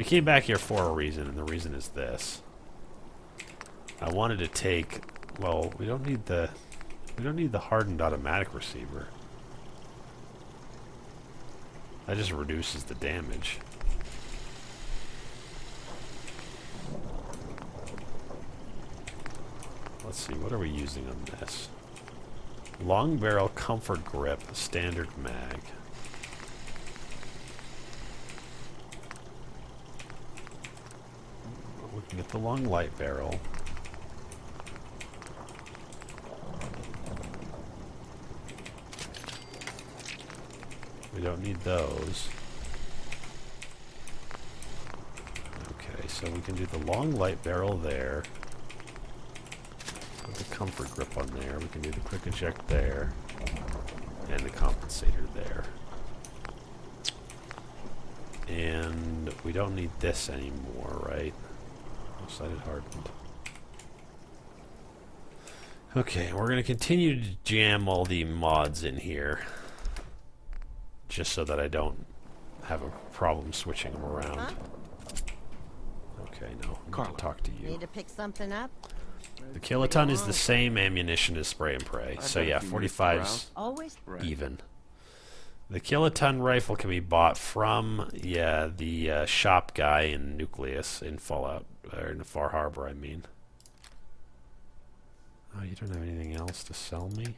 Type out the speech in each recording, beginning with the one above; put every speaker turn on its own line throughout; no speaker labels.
We came back here for a reason, and the reason is this. I wanted to take... Well, we don't need the hardened automatic receiver. That just reduces the damage. Let's see, what are we using on this? Long barrel comfort grip, standard mag. We can get the long light barrel. We don't need those. Okay, so we can do the long light barrel there. Put the comfort grip on there. We can do the quick eject there. And the compensator there. And we don't need this anymore, right? Sided hardened. Okay, we're going to continue to jam all the mods in here. Just so that I don't have a problem switching them around.
Huh?
Okay, no. I need to talk to you.
Need to pick something up?
The kiloton is the same ammunition as spray and pray. So yeah, 45's
Always
even. The kiloton rifle can be bought from, the shop guy in Nucleus in Fallout, or in Far Harbor, I mean. Oh, you don't have anything else to sell me?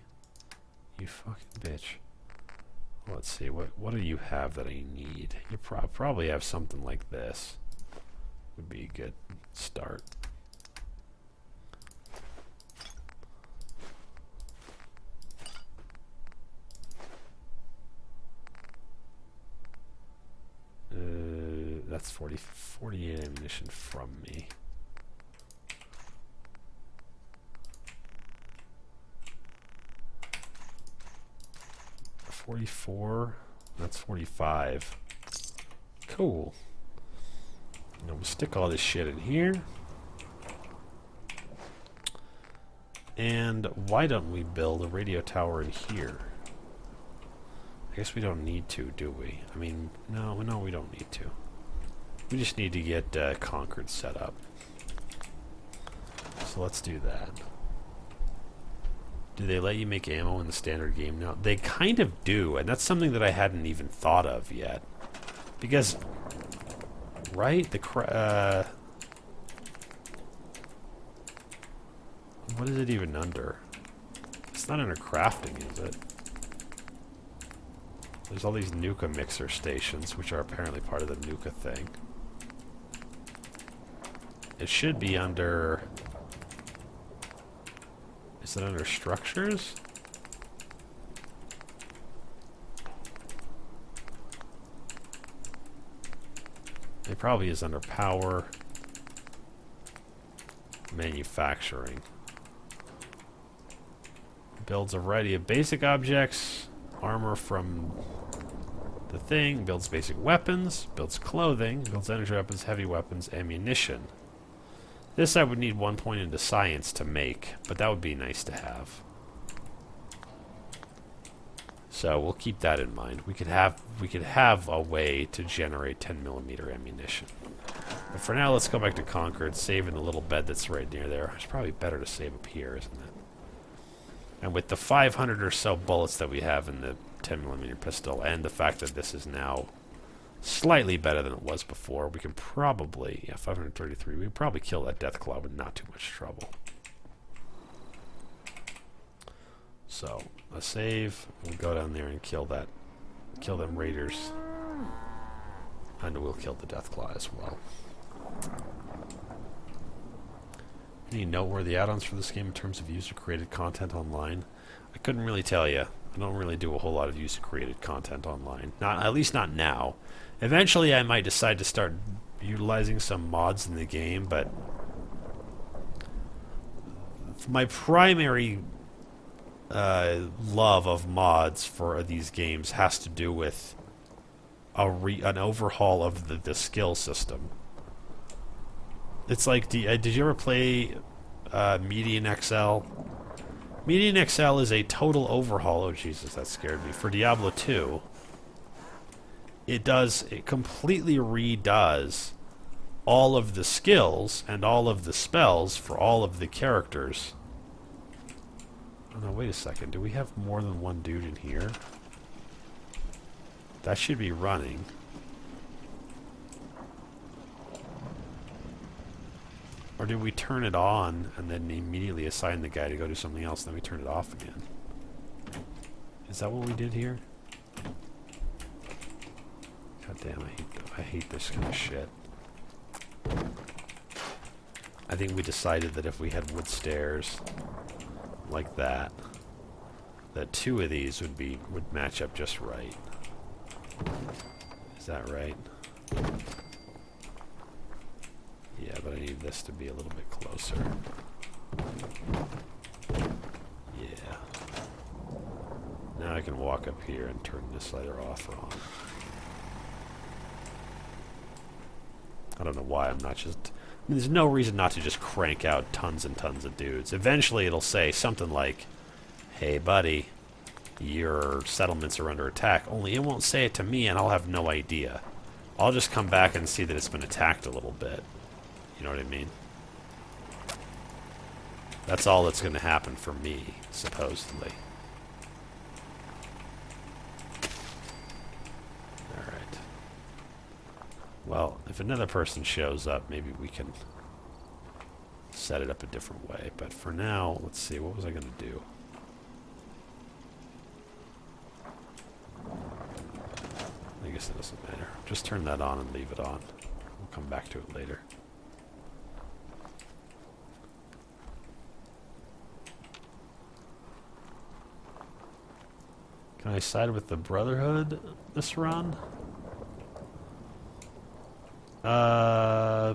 You fucking bitch. Let's see, what do you have that I need? You probably have something like this. Would be a good start. That's 48 ammunition from me. 44. That's 45. Cool. Now we'll stick all this shit in here. And why don't we build a radio tower in here? I guess we don't need to, do we? I mean, no, we don't need to. We just need to get Concord set up. So let's do that. Do they let you make ammo in the standard game now? They kind of do, and that's something that I hadn't even thought of yet. Because, right? What is it even under? It's not under crafting, is it? There's all these Nuka mixer stations, which are apparently part of the Nuka thing. It should be under... Is it under structures? It probably is under power. Manufacturing. Builds a variety of basic objects. Armor from the thing. Builds basic weapons. Builds clothing. Builds energy weapons, heavy weapons, ammunition. This I would need 1 point into science to make, but that would be nice to have. So we'll keep that in mind. We could have a way to generate 10mm ammunition. But for now, let's go back to Concord, save in the little bed that's right near there. It's probably better to save up here, isn't it? And with the 500 or so bullets that we have in the 10mm pistol, and the fact that this is now slightly better than it was before, we can probably, 533, we can probably kill that deathclaw with not too much trouble. So, a save, we'll go down there and kill them raiders. And we'll kill the deathclaw as well. Any noteworthy add-ons for this game in terms of user-created content online? I couldn't really tell you. I don't really do a whole lot of user-created content online. At least not now. Eventually I might decide to start utilizing some mods in the game, but my primary love of mods for these games has to do with an overhaul of the skill system. It's like, did you ever play Median XL? Median XL is a total overhaul. Oh Jesus, that scared me. For Diablo 2, it completely redoes all of the skills and all of the spells for all of the characters. Oh no, wait a second. Do we have more than one dude in here? That should be running. Or did we turn it on and then immediately assign the guy to go do something else and then we turn it off again? Is that what we did here? God damn, I hate this kind of shit. I think we decided that if we had wood stairs like that, that two of these would match up just right. Is that right? Yeah, but I need this to be a little bit closer. Yeah. Now I can walk up here and turn this either off or on. I don't know why I'm not just... I mean, there's no reason not to just crank out tons and tons of dudes. Eventually it'll say something like, hey buddy, your settlements are under attack. Only it won't say it to me and I'll have no idea. I'll just come back and see that it's been attacked a little bit. You know what I mean? That's all that's going to happen for me, supposedly. Alright. Well, if another person shows up, maybe we can set it up a different way. But for now, let's see, what was I going to do? I guess it doesn't matter. Just turn that on and leave it on. We'll come back to it later. Can I side with the Brotherhood this run? I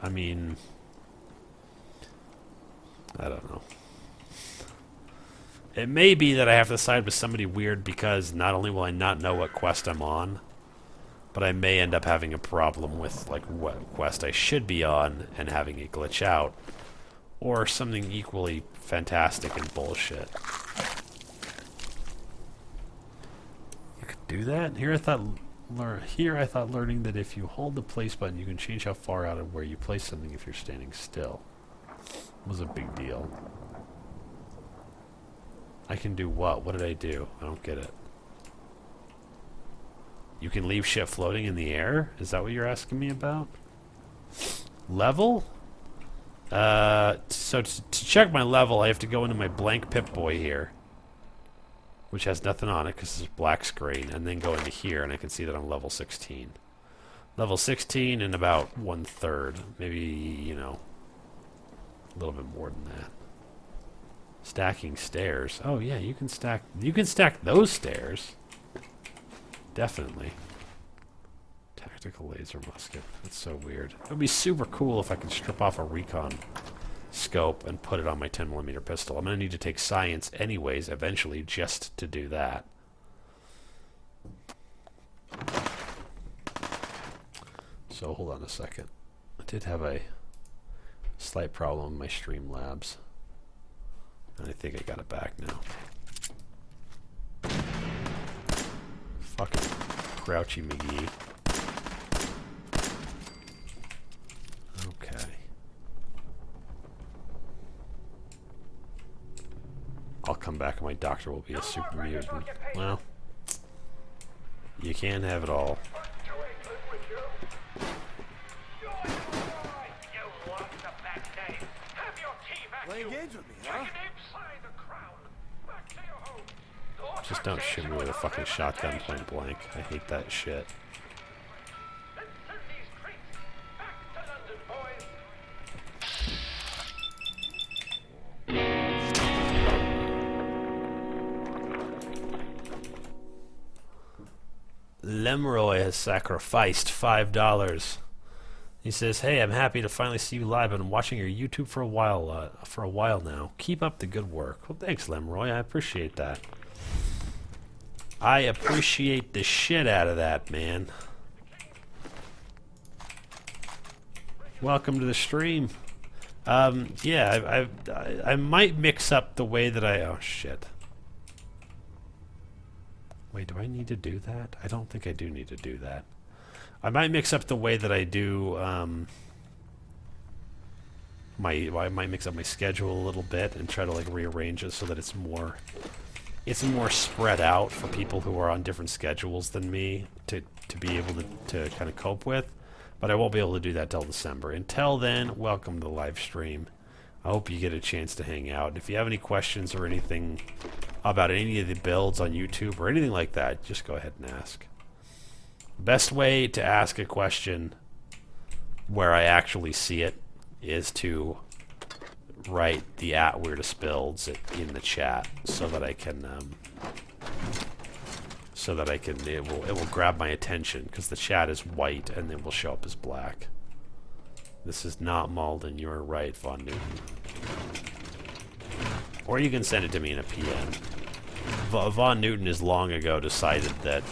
mean, I don't know. It may be that I have to side with somebody weird because not only will I not know what quest I'm on, but I may end up having a problem with like what quest I should be on and having it glitch out, or something equally fantastic and bullshit. You could do that? Here I thought learning that if you hold the place button, you can change how far out of where you place something if you're standing still. Was a big deal. I can do what? What did I do? I don't get it. You can leave shit floating in the air? Is that what you're asking me about? Level? So to check my level, I have to go into my blank Pip-Boy here, which has nothing on it because it's a black screen, and then go into here, and I can see that I'm level 16. Level 16 and about 1/3. Maybe, you know, a little bit more than that. Stacking stairs. Oh yeah, you can stack those stairs. Definitely. Tactical laser musket. That's so weird. It would be super cool if I could strip off a recon scope and put it on my 10mm pistol. I'm going to need to take science anyways, eventually, just to do that. So, hold on a second. I did have a slight problem with my Streamlabs. And I think I got it back now. Fucking Crouchy McGee. Okay. I'll come back and my doctor will be a super mutant. Well, you can't have it all.
Playing games with me, huh?
Just don't shoot me with a fucking shotgun point blank. I hate that shit. Lemroy has sacrificed $5. He says, "Hey, I'm happy to finally see you live. I've been watching your YouTube for a while now. Keep up the good work." Well, thanks, Lemroy. I appreciate that. I appreciate the shit out of that, man. Welcome to the stream. Yeah, I might mix up the way that oh shit. Wait, do I need to do that? I don't think I do need to do that. I might mix up the way that I do I might mix up my schedule a little bit and try to like rearrange it so that it's more spread out for people who are on different schedules than me to be able to kind of cope with. But I won't be able to do that till December. Until then, welcome to the live stream. I hope you get a chance to hang out. If you have any questions or anything about any of the builds on YouTube or anything like that, just go ahead and ask. Best way to ask a question where I actually see it is to write the @weirdest builds in the chat so that I can it will grab my attention because the chat is white and then will show up as black. This is not Malden, you're right, Von Newton. Or you can send it to me in a PM. Von Newton has long ago decided that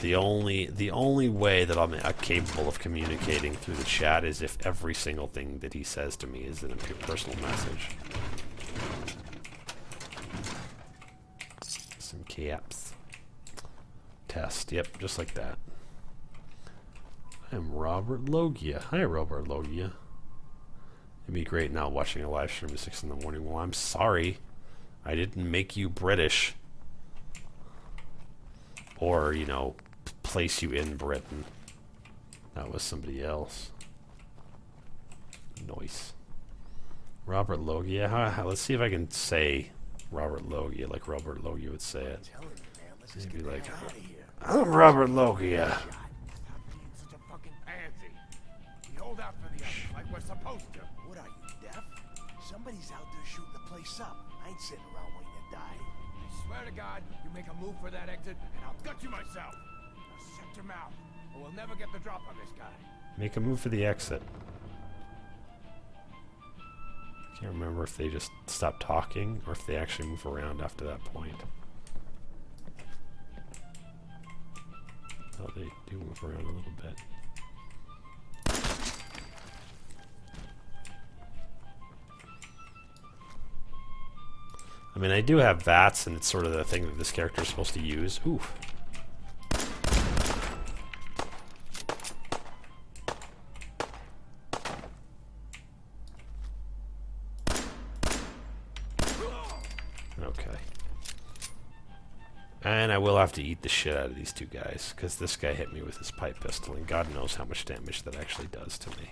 the only way that I'm capable of communicating through the chat is if every single thing that he says to me is in a personal message. Some caps. Test, yep, just like that. I'm Robert Logia. Hi, Robert Logia. It'd be great not watching a live stream at 6 in the morning. Well, I'm sorry. I didn't make you British. Or, you know, place you in Britain. That was somebody else. Nice. Robert Logia. Let's see if I can say Robert Logia like Robert Logia would say it. Maybe like, I'm Robert Logia.
Like we're supposed to. What are you, deaf? Somebody's out there shooting the place up. I ain't sitting around waiting to die. I swear to God, you make a move for that exit, and I'll gut you myself. Now shut your mouth, or we'll never get the drop on this guy.
Make a move for the exit. Can't remember if they just stop talking or if they actually move around after that point. Oh, they do move around a little bit. I mean, I do have V.A.T.S, and it's sort of the thing that this character is supposed to use. Oof. Okay. And I will have to eat the shit out of these two guys, because this guy hit me with his pipe pistol, and God knows how much damage that actually does to me.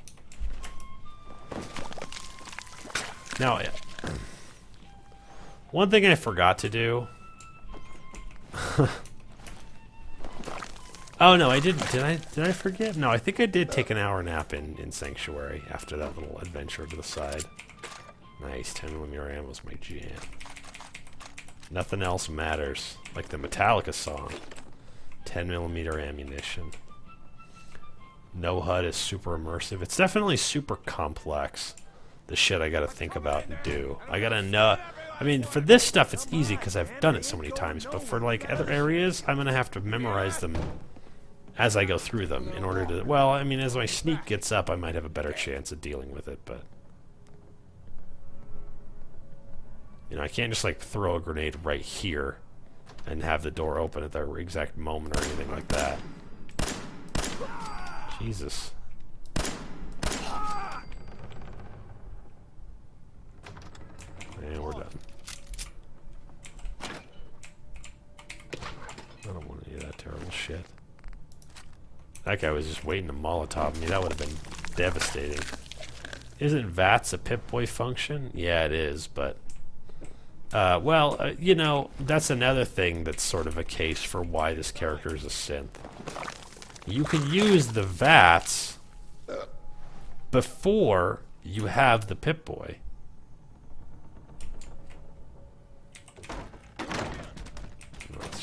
Now, one thing I forgot to do. Oh no, I didn't. Did I forget? No, I think I did take an hour nap in Sanctuary after that little adventure to the side. Nice, 10mm ammo was my jam. Nothing else matters. Like the Metallica song. 10mm ammunition. No HUD is super immersive. It's definitely super complex. The shit I gotta think about and do. I gotta know. I mean, for this stuff, it's easy because I've done it so many times. But for, like, other areas, I'm going to have to memorize them as I go through them in order to... Well, I mean, as my sneak gets up, I might have a better chance of dealing with it, but... You know, I can't just, like, throw a grenade right here and have the door open at the exact moment or anything like that. Jesus. And we're done. I don't want any of that terrible shit. That guy was just waiting to Molotov me. That would have been devastating. Isn't V.A.T.S a Pip-Boy function? Yeah, it is, but... you know, that's another thing that's sort of a case for why this character is a synth. You can use the V.A.T.S before you have the Pip-Boy.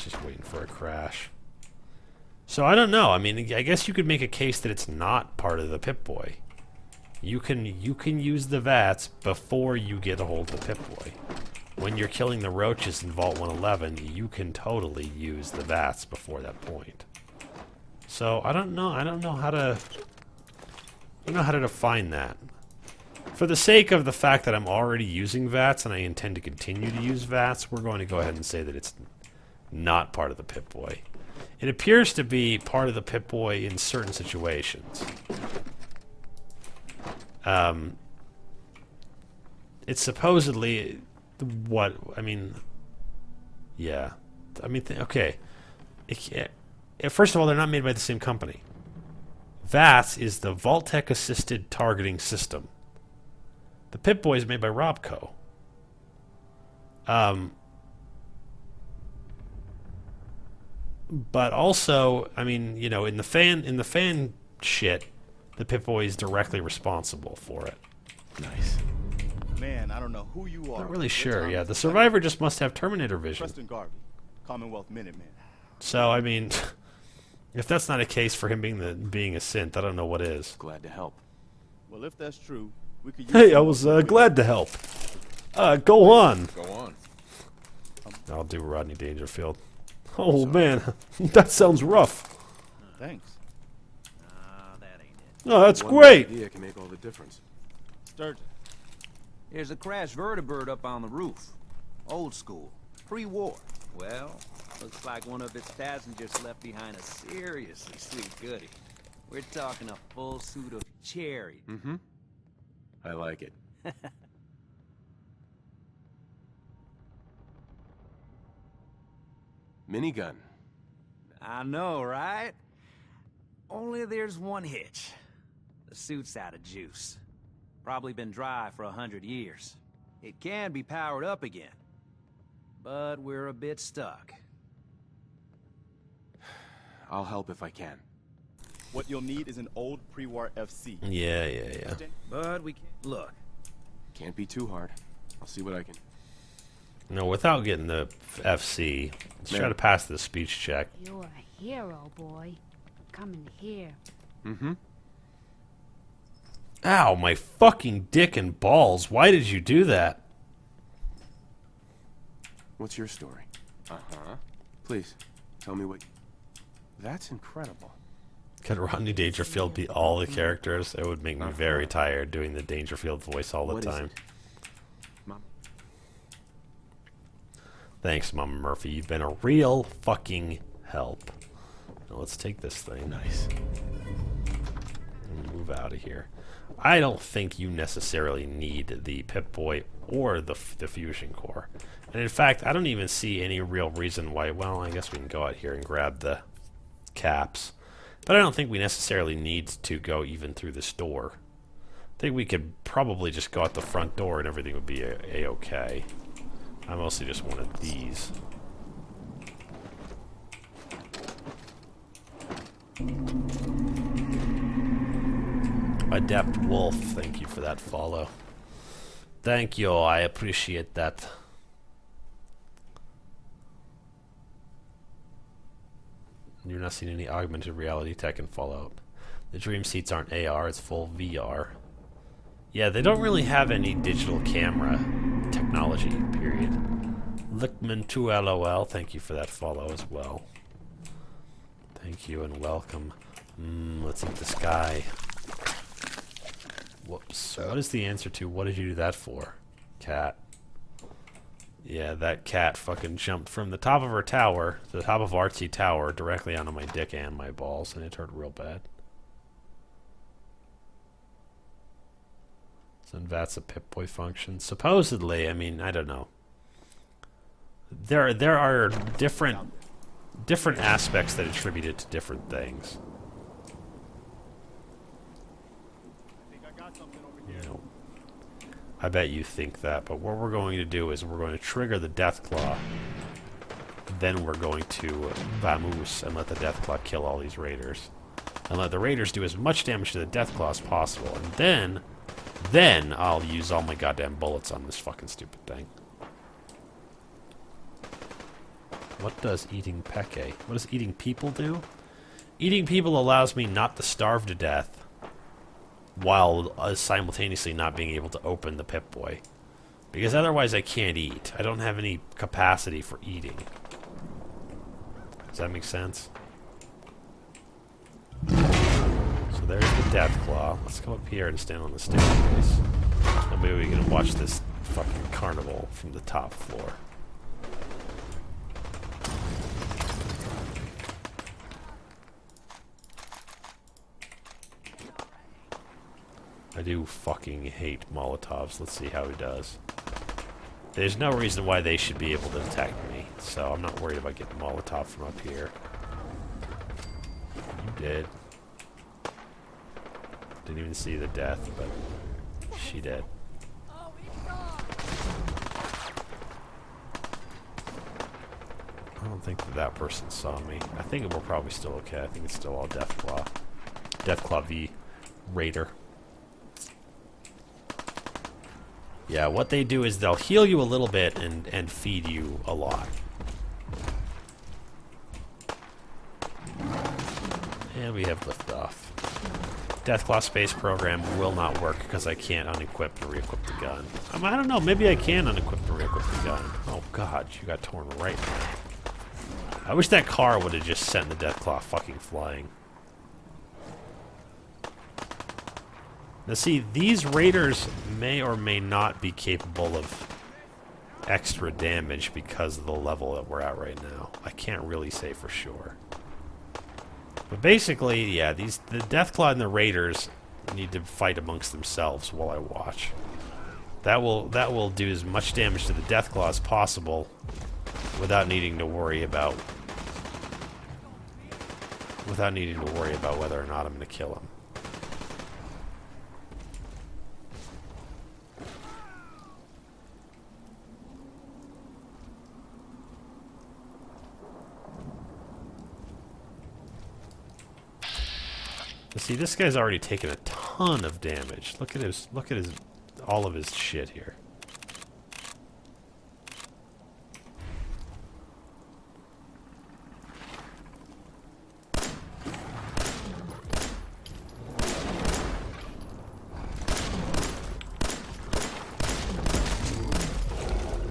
Just waiting for a crash. So I don't know. I mean, I guess you could make a case that it's not part of the Pip-Boy. You can use the V.A.T.S before you get a hold of the Pip-Boy. When you're killing the roaches in Vault 111, you can totally use the V.A.T.S before that point. So I don't know. I don't know how to define that. For the sake of the fact that I'm already using V.A.T.S and I intend to continue to use V.A.T.S, we're going to go ahead and say that it's not part of the Pip-Boy. It appears to be part of the Pip-Boy in certain situations. It's supposedly what I mean. Yeah, I mean, okay. First of all, they're not made by the same company. V.A.T.S is the Vault-Tec assisted targeting system. The Pip-Boy is made by Robco. But also, I mean, you know, in the fan shit, the Pip-Boy is directly responsible for it.
Nice. Man, I don't know who you are.
Not really sure. Yeah, the survivor just must have Terminator vision.
Preston Garvey, Commonwealth Minutemen.
So I mean, if that's not a case for him being a synth, I don't know what is.
Glad to help.
Well, if that's true, we could use
Hey, I was glad to help. Go on.
Go on.
I'll do Rodney Dangerfield. Oh man, that sounds rough.
Thanks.
That ain't it.
Oh, that's
One
great.
idea can make all the difference.
Sturgeon.
There's a crashed vertibird up on the roof. Old school. Pre-war. Well, looks like one of its passengers left behind a seriously sweet goodie. We're talking a full suit of cherry.
Mm-hmm. I like it. Minigun.
I know, right? Only there's one hitch. The suit's out of juice. Probably been dry for 100 years. It can be powered up again. But we're a bit stuck.
I'll help if I can.
What you'll need is an old pre-war FC.
Yeah.
But we can't... Look.
Can't be too hard. I'll see what I can.
No, without getting the FC, let's try to pass the speech check.
You're a hero, boy. Coming here.
Mm-hmm.
Ow, my fucking dick and balls. Why did you do that?
What's your story? Uh-huh. Please, tell me what... That's incredible.
Could Rodney Dangerfield be all the characters? It would make me very tired doing the Dangerfield voice all the
What is
time.
it? Mom.
Thanks, Mama Murphy. You've been a real fucking help. Now let's take this thing.
Nice.
And move out of here. I don't think you necessarily need the Pip-Boy or the fusion core. And in fact, I don't even see any real reason why... Well, I guess we can go out here and grab the caps. But I don't think we necessarily need to go even through this door. I think we could probably just go out the front door and everything would be a-okay. I mostly just wanted these. Adept Wolf, thank you for that follow. Thank you, I appreciate that. You're not seeing any augmented reality tech in Fallout. The dream seats aren't AR, it's full VR. Yeah, they don't really have any digital camera technology, period. Lickman2LOL, thank you for that follow as well. Thank you and welcome. Let's eat this guy. Whoops. What is the answer to what did you do that for? Cat. Yeah, that cat fucking jumped from the top of her tower, to the top of Artsy Tower, directly onto my dick and my balls, and it hurt real bad. So that's a Pip-Boy function. Supposedly, I mean, I don't know. There are different aspects that attribute it to different things.
I think I got something over here.
You know, I bet you think that, but what we're going to do is we're going to trigger the deathclaw. Then we're going to vamoose and let the deathclaw kill all these raiders. And let the raiders do as much damage to the deathclaw as possible. And then I'll use all my goddamn bullets on this fucking stupid thing. What does eating Peke? What does eating people do? Eating people allows me not to starve to death while simultaneously not being able to open the Pip-Boy. Because otherwise I can't eat. I don't have any capacity for eating. Does that make sense? So there's the deathclaw. Let's go up here and stand on the staircase. And maybe we can watch this fucking carnival from the top floor. I do fucking hate Molotovs. Let's see how he does. There's no reason why they should be able to detect me, so I'm not worried about getting Molotov from up here. You did. Didn't even see the death, but she did. I don't think that person saw me. I think we're probably still okay. I think it's still all deathclaw. Deathclaw v. Raider. Yeah, what they do is they'll heal you a little bit and feed you a lot. And we have liftoff. Deathclaw space program will not work because I can't unequip and re-equip the gun. I don't know, maybe I can unequip and re-equip the gun. Oh god, you got torn right now. I wish that car would have just sent the Deathclaw fucking flying. Now see, these raiders may or may not be capable of extra damage because of the level that we're at right now. I can't really say for sure. But basically, yeah, the Deathclaw and the raiders need to fight amongst themselves while I watch. That will do as much damage to the Deathclaw as possible without needing to worry about whether or not I'm going to kill him. See, this guy's already taken a ton of damage. Look at all of his shit here.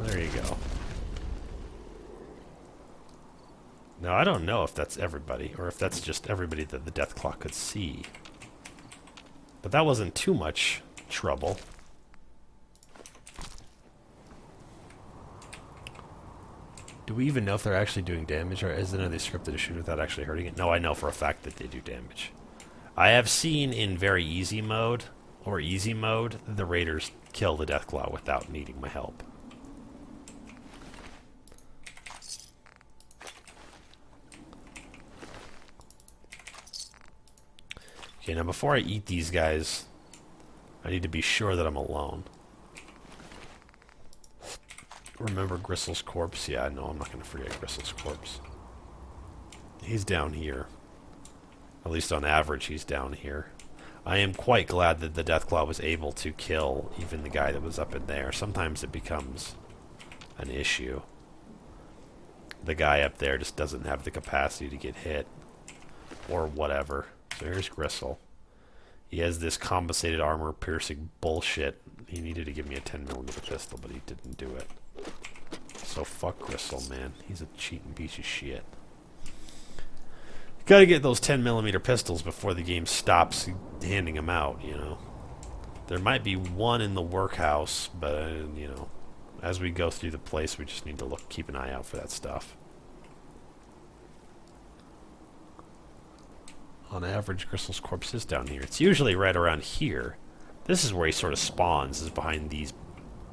There you go. Now, I don't know if that's everybody, or if that's just everybody that the Deathclaw could see. But that wasn't too much trouble. Do we even know if they're actually doing damage, or is it another scripted to shoot without actually hurting it? No, I know for a fact that they do damage. I have seen in very easy mode, or easy mode, the raiders kill the Deathclaw without needing my help. Okay, now before I eat these guys, I need to be sure that I'm alone. Remember Gristle's corpse? Yeah, no, I'm not going to forget Gristle's corpse. He's down here. At least on average, he's down here. I am quite glad that the Deathclaw was able to kill even the guy that was up in there. Sometimes it becomes an issue. The guy up there just doesn't have the capacity to get hit. Or whatever. So here's Gristle. He has this compensated armor piercing bullshit. He needed to give me a 10mm pistol, but he didn't do it. So fuck Gristle, man. He's a cheating piece of shit. Gotta get those 10mm pistols before the game stops handing them out, you know. There might be one in the workhouse, but, you know, as we go through the place, we just need to keep an eye out for that stuff. On average, Gristle's corpse is down here. It's usually right around here. This is where he sort of spawns, is behind these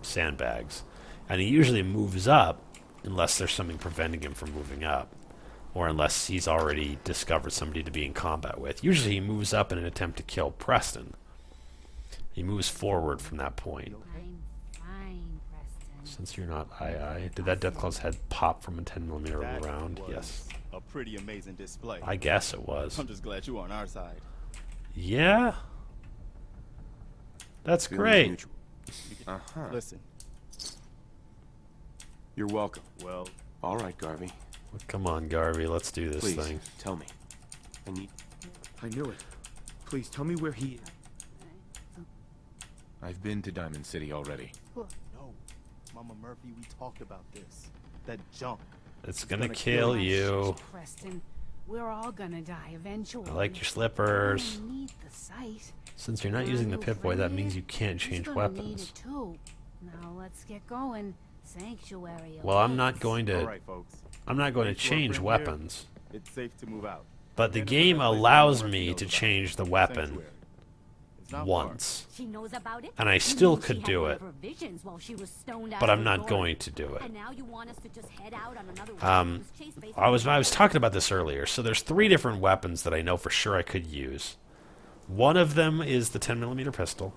sandbags. And he usually moves up, unless there's something preventing him from moving up. Or unless he's already discovered somebody to be in combat with. Usually he moves up in an attempt to kill Preston. He moves forward from that point.
I'm fine, Preston.
Since you're not II, did that Deathclaw's head pop from a 10mm round? Yes.
A pretty amazing display.
I guess it was.
I'm just glad you're on our side.
Yeah? That's great.
Uh-huh.
Listen.
You're welcome.
Well,
All right, Garvey.
Well, come on, Garvey, let's do this
Please,
thing.
tell me. I need...
I knew it. Please tell me where he is.
I've been to Diamond City already.
no. Mama Murphy, we talked about this. That junk.
It's gonna kill you.
Preston, we're all gonna die eventually.
I like your slippers.
We need the sight.
Since you're not using the Pip-Boy, that means you can't
He's
change
gonna
weapons.
Need it too. Now let's get going. Sanctuary.
Well, I'm not
awaits.
going
All
to.
right, folks.
I'm not going to
Thanks for a
change
friend
weapons.
It's safe to move out.
But the
Then
game
another place
allows
Mama Murphy
me
knows
to
about.
change the weapon.
Sanctuary. not
once.
She knows about it.
And I
You
still
mean
could
she had
do
one
it.
of her visions while she was stoned out
But
of
I'm
her
not
gourd.
going to do it.
And now you want us to just head out on another one whose chase based
I was
on-
talking about this earlier. So there's 3 different weapons that I know for sure I could use. One of them is the 10mm pistol.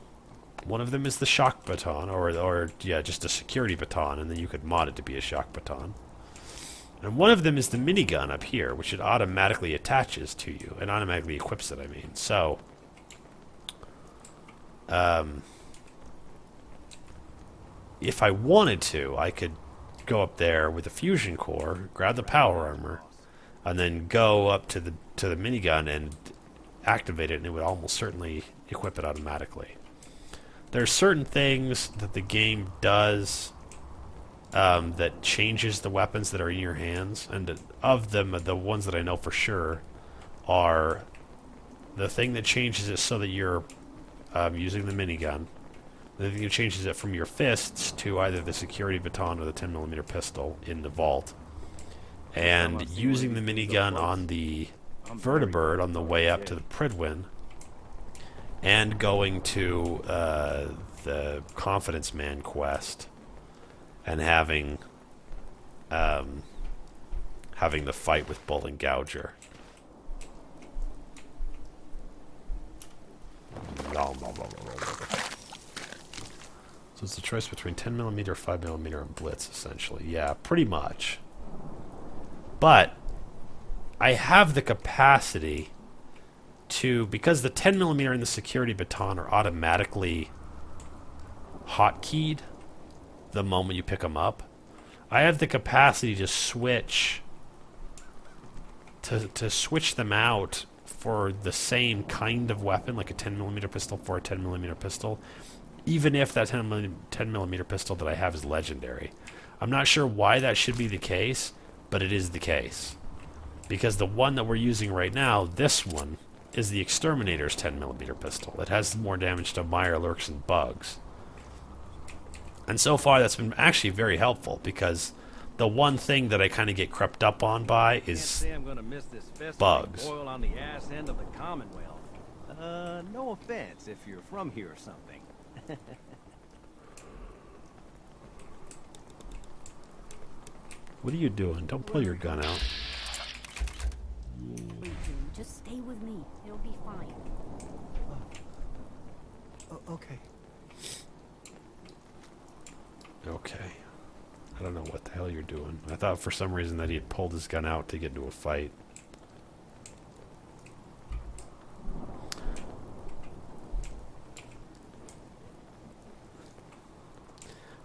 One of them is the shock baton, or just a security baton, and then you could mod it to be a shock baton. And one of them is the minigun up here, which it automatically attaches to you, and automatically equips it, I mean. So, if I wanted to, I could go up there with a fusion core, grab the power armor, and then go up to the minigun and activate it, and it would almost certainly equip it automatically. There's certain things that the game does that changes the weapons that are in your hands, and of them, the ones that I know for sure are the thing that changes it so that you're using the minigun. The thing that changes it from your fists to either the security baton or the 10mm pistol in the vault. And using the minigun on the vertibird on the way up to the Pridwin, and going to the Confidence Man quest, and having the fight with Bull and Gouger. So it's a choice between 10mm, 5mm, and Blitz, essentially. Yeah, pretty much. But I have the capacity to, because the 10mm and the security baton are automatically hotkeyed the moment you pick them up, I have the capacity to switch to switch them out for the same kind of weapon, like a 10mm pistol for a 10mm pistol, even if that 10mm pistol that I have is legendary. I'm not sure why that should be the case, but it is the case. Because the one that we're using right now, this one, is the Exterminator's 10mm pistol. It has more damage to Mirelurks and bugs. And so far that's been actually very helpful, because the one thing that I kind of get crept up on by is bugs.
Boil on the ass end of the Commonwealth. No offense if you're from here or something.
What are you doing? Don't pull your gun out.
Just stay with me. It'll be fine.
Okay.
Okay. I don't know what the hell you're doing. I thought for some reason that he had pulled his gun out to get into a fight.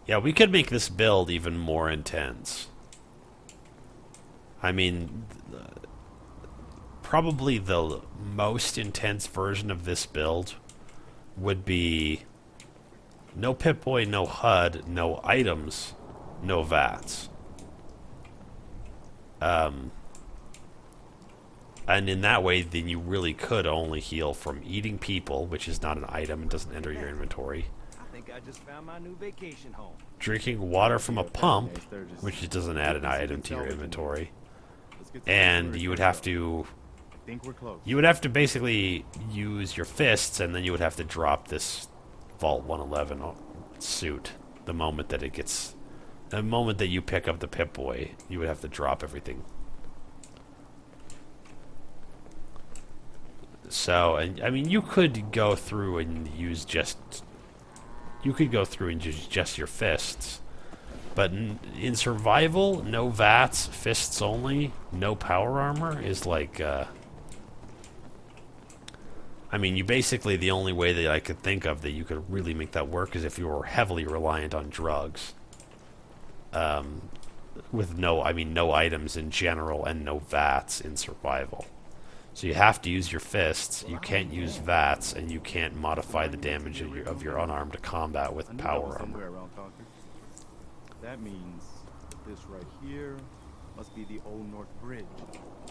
Yeah, we could make this build even more intense. I mean, probably the most intense version of this build would be no Pip-Boy, no HUD, no items, no V.A.T.S. And in that way, then you really could only heal from eating people, which is not an item and doesn't enter your inventory.
I think I just found my new vacation home.
Drinking water from a pump, which doesn't add an item to your inventory. And you would have to... You would have to basically use your fists, and then you would have to drop this Vault 111 suit the moment that it gets... The moment that you pick up the Pip-Boy, you would have to drop everything. So, and I mean, you could go through and use just... You could go through and use just your fists. But in survival, no V.A.T.S, fists only, no power armor is like... I mean, you basically, the only way that I could think of that you could really make that work is if you were heavily reliant on drugs. With no items in general and no V.A.T.S in survival. So you have to use your fists, you can't use V.A.T.S, and you can't modify the damage of your unarmed combat with power armor.
That means this right here must be the Old North Bridge.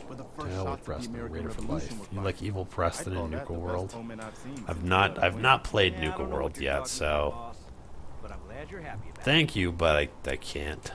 Where the first
Hell
shot
with
to the
Preston,
American
Raider for
Revolution
life.
was
You like Evil Preston in Nuka World?
I've
I've not played Nuka World yet, so
But I'm glad you're happy about it.
thank you, but I can't.